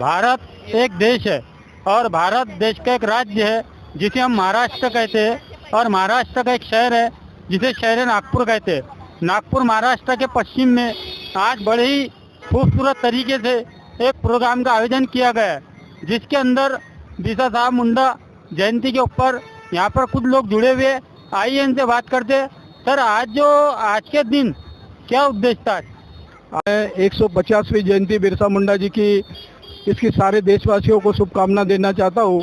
भारत एक देश है और भारत देश का एक राज्य है जिसे हम महाराष्ट्र कहते हैं और महाराष्ट्र का एक शहर है जिसे शहर नागपुर कहते हैं। नागपुर महाराष्ट्र के पश्चिम में आज बड़े ही खूबसूरत तरीके से एक प्रोग्राम का आयोजन किया गया है, जिसके अंदर बिरसा साहब मुंडा जयंती के ऊपर यहाँ पर कुछ लोग जुड़े हुए हैं। आइए इनसे बात करते हैं। सर, आज के दिन क्या उद्देश्य था? 150वीं जयंती बिरसा मुंडा जी की, इसकी सारे देशवासियों को शुभकामना देना चाहता हूँ।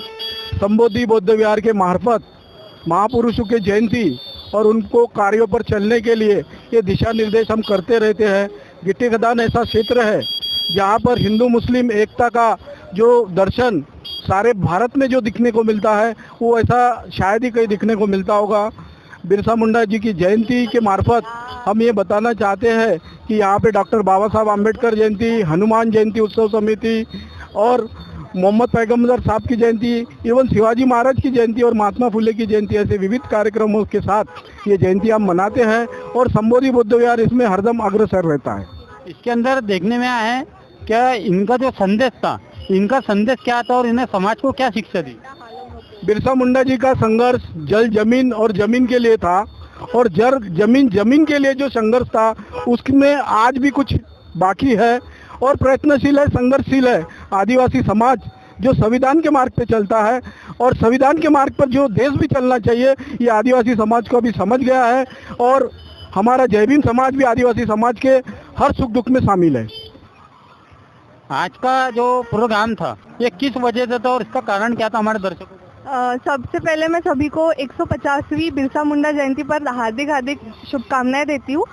संबोधि बौद्ध विहार के मार्फत महापुरुषों की जयंती और उनको कार्यों पर चलने के लिए ये दिशा निर्देश हम करते रहते हैं। गिट्टी खदान ऐसा क्षेत्र है जहाँ पर हिंदू मुस्लिम एकता का जो दर्शन सारे भारत में जो दिखने को मिलता है वो ऐसा शायद ही कहीं दिखने को मिलता होगा। बिरसा मुंडा जी की जयंती के मार्फत हम ये बताना चाहते हैं कि यहाँ पे डॉक्टर बाबा साहब आम्बेडकर जयंती, हनुमान जयंती उत्सव समिति और मोहम्मद पैगंबर साहब की जयंती, इवन शिवाजी महाराज की जयंती और महात्मा फुले की जयंती, ऐसे विविध कार्यक्रमों के साथ ये जयंती हम मनाते हैं और संबोधि बौद्ध विहार इसमें हरदम अग्रसर रहता है। इसके अंदर देखने में आया है क्या इनका जो संदेश था, इनका संदेश क्या था और इन्हें समाज को क्या शिक्षा दी? बिरसा मुंडा जी का संघर्ष जल जमीन और जमीन के लिए था और जमीन के लिए जो संघर्ष था उसमें आज भी कुछ बाकी है और प्रयत्नशील है, संघर्षशील है। आदिवासी समाज जो संविधान के मार्ग पे चलता है और संविधान के मार्ग पर जो देश भी चलना चाहिए, ये आदिवासी समाज को अभी समझ गया है और हमारा जय भीम समाज भी आदिवासी समाज के हर सुख दुख में शामिल है। आज का जो प्रोग्राम था ये किस वजह से था और इसका कारण क्या था हमारे दर्शकों को? सबसे पहले मैं सभी को 150वीं बिरसा मुंडा जयंती पर हार्दिक हार्दिक शुभकामनाएं देती हूँ।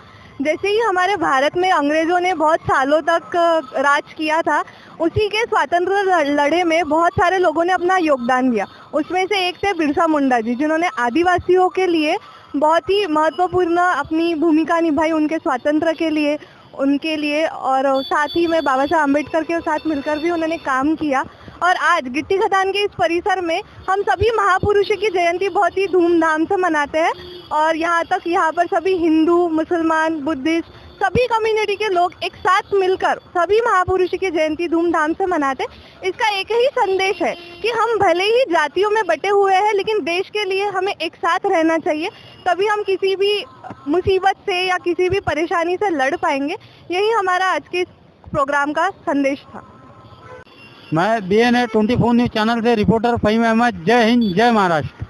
जैसे ही हमारे भारत में अंग्रेजों ने बहुत सालों तक राज किया था, उसी के स्वतंत्र लड़े में बहुत सारे लोगों ने अपना योगदान दिया। उसमें से एक थे बिरसा मुंडा जी, जिन्होंने आदिवासियों के लिए बहुत ही महत्वपूर्ण अपनी भूमिका निभाई, उनके स्वातंत्र्य के लिए, उनके लिए, और साथ ही में बाबा साहब अम्बेडकर के साथ मिलकर भी उन्होंने काम किया। और आज गिट्टी खदान के इस परिसर में हम सभी महापुरुषों की जयंती बहुत ही धूमधाम से मनाते हैं और यहाँ पर सभी हिंदू, मुसलमान, बुद्धिस्ट सभी कम्युनिटी के लोग एक साथ मिलकर सभी महापुरुषों की जयंती धूमधाम से मनाते हैं। इसका एक ही संदेश है कि हम भले ही जातियों में बटे हुए हैं, लेकिन देश के लिए हमें एक साथ रहना चाहिए, तभी हम किसी भी मुसीबत से या किसी भी परेशानी से लड़ पाएंगे। यही हमारा आज के प्रोग्राम का संदेश था। मैं BNA 24 न्यूज चैनल से रिपोर्टर फहीम अहमद। जय हिंद, जय महाराष्ट्र।